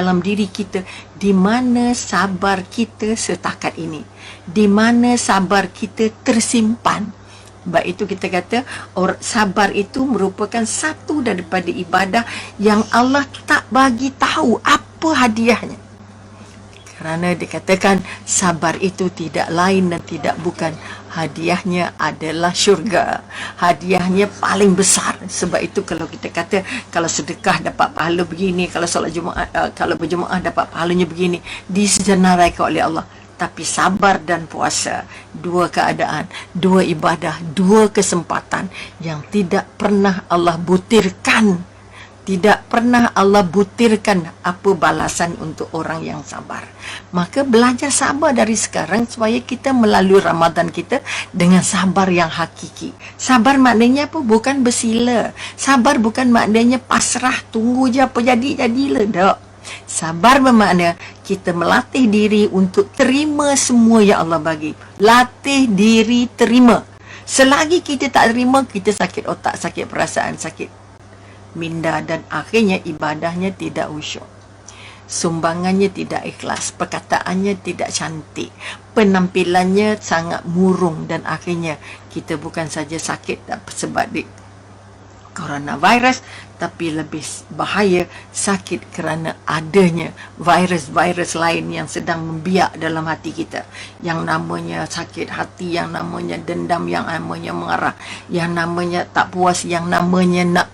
dalam diri kita, di mana sabar kita setakat ini, di mana sabar kita tersimpan. Sebab itu kita kata sabar itu merupakan satu daripada ibadah yang Allah tak bagi tahu apa hadiahnya. Kerana dikatakan sabar itu tidak lain dan tidak bukan, hadiahnya adalah syurga. Hadiahnya paling besar. Sebab itu kalau kita kata kalau sedekah dapat pahala begini, kalau solat Jumaat, kalau berjemaah dapat pahalanya begini, disenaraikan oleh Allah. Tapi sabar dan puasa, dua keadaan, dua ibadah, dua kesempatan yang tidak pernah Allah butirkan. Tidak pernah Allah butirkan apa balasan untuk orang yang sabar. Maka belajar sabar dari sekarang supaya kita melalui Ramadan kita dengan sabar yang hakiki. Sabar maknanya apa? Bukan bersila. Sabar bukan maknanya pasrah, tunggu je apa jadi-jadilah. Tak. Sabar bermakna kita melatih diri untuk terima semua yang Allah bagi. Latih diri terima. Selagi kita tak terima, kita sakit otak, sakit perasaan, sakit minda, dan akhirnya ibadahnya tidak khusyuk, sumbangannya tidak ikhlas, perkataannya tidak cantik, penampilannya sangat murung, dan akhirnya kita bukan saja sakit sebab di coronavirus, tapi lebih bahaya sakit kerana adanya virus-virus lain yang sedang membiak dalam hati kita, yang namanya sakit hati, yang namanya dendam, yang namanya marah, yang namanya tak puas, yang namanya nak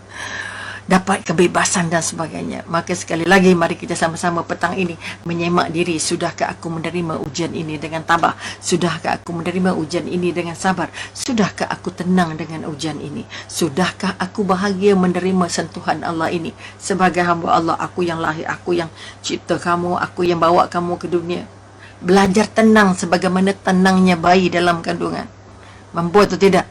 dapat kebebasan dan sebagainya. Maka sekali lagi mari kita sama-sama petang ini menyemak diri. Sudahkah aku menerima ujian ini dengan tabah? Sudahkah aku menerima ujian ini dengan sabar? Sudahkah aku tenang dengan ujian ini? Sudahkah aku bahagia menerima sentuhan Allah ini? Sebagai hamba Allah, aku yang lahir, aku yang cipta kamu, aku yang bawa kamu ke dunia. Belajar tenang sebagaimana tenangnya bayi dalam kandungan. Mampu atau tidak?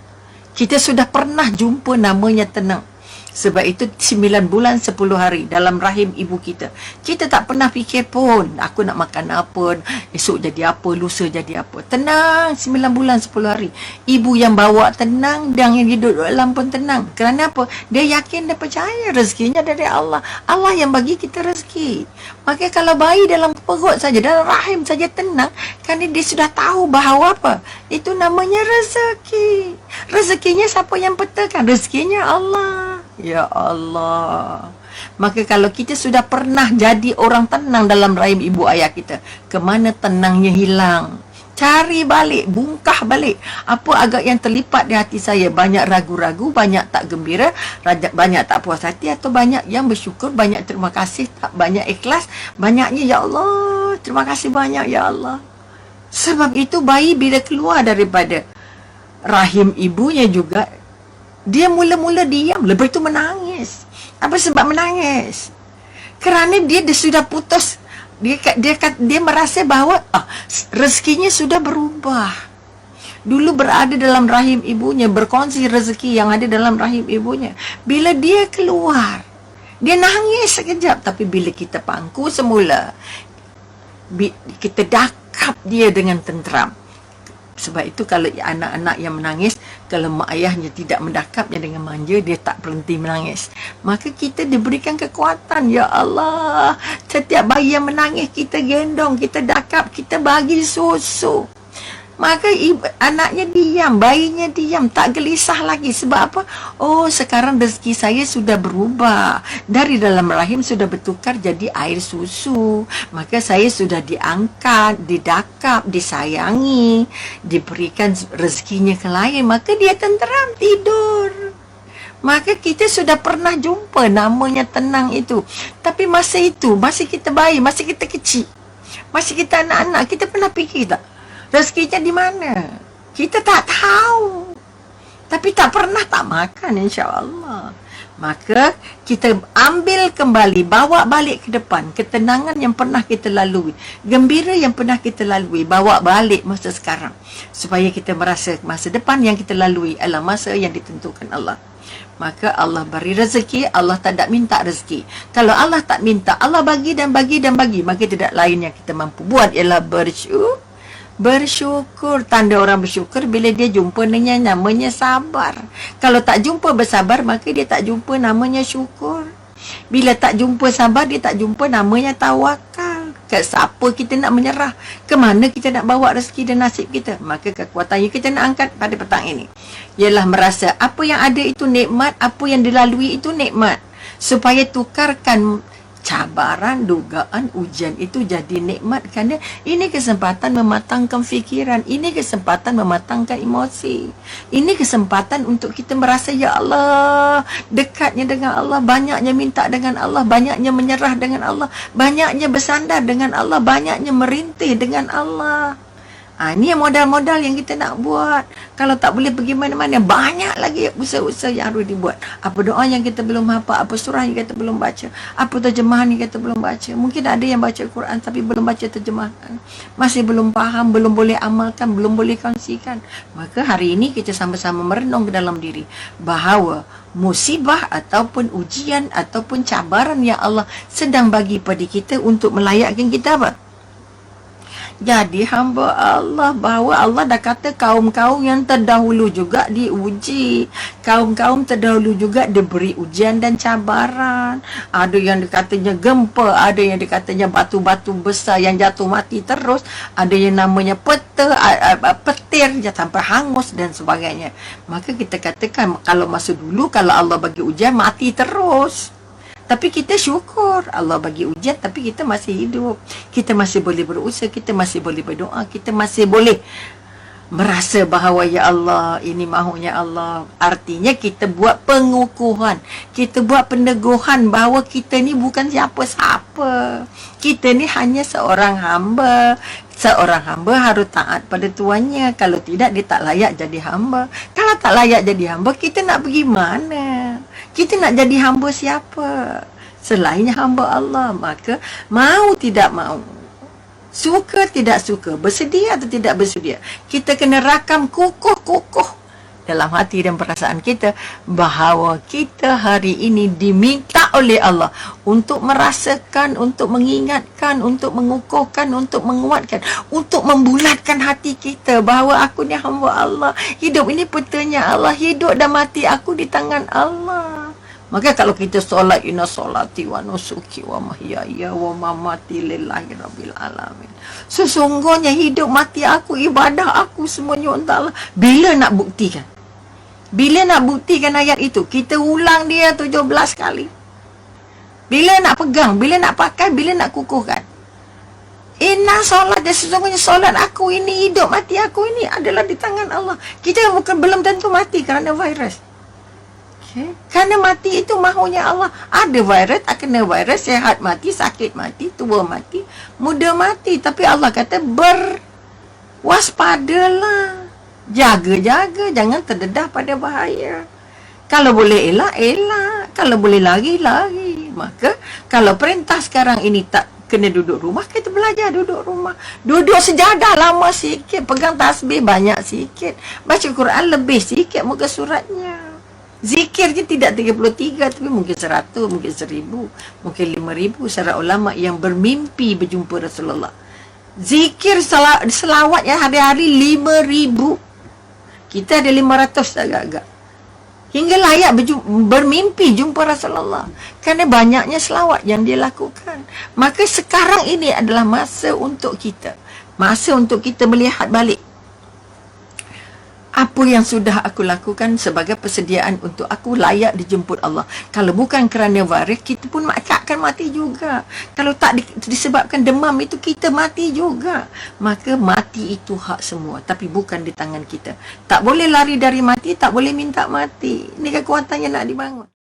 Kita sudah pernah jumpa namanya tenang. Sebab itu 9 bulan 10 hari dalam rahim ibu kita. Kita tak pernah fikir pun aku nak makan apa, esok jadi apa, lusa jadi apa. Tenang 9 bulan 10 hari. Ibu yang bawa tenang dan yang hidup dalam pun tenang. Kerana apa? Dia yakin, dia percaya rezekinya dari Allah. Allah yang bagi kita rezeki. Maka kalau bayi dalam perut saja, dalam rahim saja tenang, kerana dia sudah tahu bahawa apa? Itu namanya rezeki. Rezekinya siapa yang petakan? Rezekinya Allah. Ya Allah. Maka kalau kita sudah pernah jadi orang tenang dalam rahim ibu ayah kita, kemana tenangnya hilang? Cari balik, bungkah balik. Apa agak yang terlipat di hati saya? Banyak ragu-ragu, banyak tak gembira, banyak tak puas hati, atau banyak yang bersyukur, banyak terima kasih, tak banyak ikhlas, banyaknya ya Allah, terima kasih banyak ya Allah. Sebab itu bayi bila keluar daripada rahim ibunya juga, dia mula-mula diam, lepas itu menangis. Apa sebab menangis? Kerana dia sudah putus. Dia merasa bahawa rezekinya sudah berubah. Dulu berada dalam rahim ibunya, berkongsi rezeki yang ada dalam rahim ibunya. Bila dia keluar, dia nangis sekejap. Tapi bila kita pangku semula, kita dakap dia dengan tenteram. Sebab itu kalau anak-anak yang menangis, kalau mak ayahnya tidak mendakapnya dengan manja, dia tak berhenti menangis. Maka kita diberikan kekuatan. Ya Allah, setiap bayi yang menangis, kita gendong, kita dakap, kita bagi susu. Maka anaknya diam, bayinya diam, tak gelisah lagi. Sebab apa? Oh, sekarang rezeki saya sudah berubah. Dari dalam rahim sudah bertukar jadi air susu. Maka saya sudah diangkat, didakap, disayangi, diberikan rezekinya ke lain. Maka dia tenteram tidur. Maka kita sudah pernah jumpa namanya tenang itu. Tapi masa itu, masih kita bayi, masih kita kecil, masih kita anak-anak, kita pernah fikir tak? Rezekinya di mana? Kita tak tahu. Tapi tak pernah tak makan, insya-Allah. Maka kita ambil kembali, bawa balik ke depan ketenangan yang pernah kita lalui, gembira yang pernah kita lalui, bawa balik masa sekarang, supaya kita merasa masa depan yang kita lalui adalah masa yang ditentukan Allah. Maka Allah beri rezeki, Allah tak ada minta rezeki. Kalau Allah tak minta, Allah bagi dan bagi dan bagi, maka tidak lain yang kita mampu buat ialah bersyukur. Tanda orang bersyukur bila dia jumpa dengan namanya sabar. Kalau tak jumpa bersabar, maka dia tak jumpa namanya syukur. Bila tak jumpa sabar, dia tak jumpa namanya tawakal. Ke siapa kita nak menyerah? Ke mana kita nak bawa rezeki dan nasib kita? Maka kekuatan yang kita nak angkat pada petang ini ialah merasa apa yang ada itu nikmat, apa yang dilalui itu nikmat. Supaya tukarkan cabaran, dugaan, ujian itu jadi nikmat, kerana ini kesempatan mematangkan fikiran, ini kesempatan mematangkan emosi, ini kesempatan untuk kita merasa, ya Allah, dekatnya dengan Allah, banyaknya minta dengan Allah, banyaknya menyerah dengan Allah, banyaknya bersandar dengan Allah, banyaknya merintih dengan Allah. Ini yang modal-modal yang kita nak buat. Kalau tak boleh pergi mana-mana, banyak lagi usaha-usaha yang harus dibuat. Apa doa yang kita belum hafal, apa surah yang kita belum baca, apa terjemahan yang kita belum baca. Mungkin ada yang baca Quran tapi belum baca terjemahan, masih belum faham, belum boleh amalkan, belum boleh kongsikan. Maka hari ini kita sama-sama merenung ke dalam diri bahawa musibah ataupun ujian ataupun cabaran yang Allah sedang bagi pada kita untuk melayakkan kita apa? Jadi hamba Allah, bahawa Allah dah kata kaum-kaum yang terdahulu juga diuji, kaum-kaum terdahulu juga diberi ujian dan cabaran. Ada yang dikatanya gempa, ada yang dikatanya batu-batu besar yang jatuh mati terus, ada yang namanya petir sampai hangus dan sebagainya. Maka kita katakan kalau masa dulu kalau Allah bagi ujian mati terus. Tapi kita syukur Allah bagi ujian, tapi kita masih hidup, kita masih boleh berusaha, kita masih boleh berdoa, kita masih boleh merasa bahawa ya Allah, ini mahunya Allah. Artinya kita buat pengukuhan, kita buat peneguhan bahawa kita ni bukan siapa-siapa, kita ni hanya seorang hamba. Seorang hamba harus taat pada tuannya. Kalau tidak, dia tak layak jadi hamba. Kalau tak layak jadi hamba, kita nak pergi mana? Kita nak jadi hamba siapa? Selainnya hamba Allah. Maka mau tidak mau, suka tidak suka, bersedia atau tidak bersedia, kita kena rakam kukuh-kukuh dalam hati dan perasaan kita bahawa kita hari ini diminta oleh Allah untuk merasakan, untuk mengingatkan, untuk mengukuhkan, untuk menguatkan, untuk membulatkan hati kita bahawa aku ni hamba Allah, hidup ini petanya Allah, hidup dan mati aku di tangan Allah. Maka kalau kita solat, inna solati wa nusuki wa mahyaya wa mamati lillahi rabbil alamin, sesungguhnya hidup mati aku, ibadah aku semuanya untuk Allah. Bila nak buktikan? Bila nak buktikan ayat itu? Kita ulang dia 17 kali. Bila nak pegang, bila nak pakai, bila nak kukuhkan. Inna solat, dan sesungguhnya solat aku ini, hidup mati aku ini adalah di tangan Allah. Kita bukan belum tentu mati kerana virus. Okay. Kerana mati itu mahunya Allah. Ada virus, kena virus, sehat mati, sakit mati, tua mati, muda mati. Tapi Allah kata berwaspadalah. Jaga-jaga, jangan terdedah pada bahaya. Kalau boleh elak, elak. Kalau boleh lari, lari. Maka kalau perintah sekarang ini tak kena duduk rumah, kita belajar duduk rumah. Duduk sejadah lama sikit, pegang tasbih banyak sikit, baca Quran lebih sikit muka suratnya. Zikir je tidak 33, tapi mungkin 100, mungkin 1000, mungkin 5000. Syarah ulama yang bermimpi berjumpa Rasulullah. Zikir selawat yang hari-hari 5000. Kita ada 500 agak-agak. Hingga layak bermimpi jumpa Rasulullah. Kerana banyaknya selawat yang dia lakukan. Maka sekarang ini adalah masa untuk kita. Masa untuk kita melihat balik. Apa yang sudah aku lakukan sebagai persediaan untuk aku layak dijemput Allah. Kalau bukan kerana virus, kita pun akan mati juga. Kalau tak disebabkan demam itu, kita mati juga. Maka mati itu hak semua, tapi bukan di tangan kita. Tak boleh lari dari mati, tak boleh minta mati. Ini kekuatan yang nak dibangun.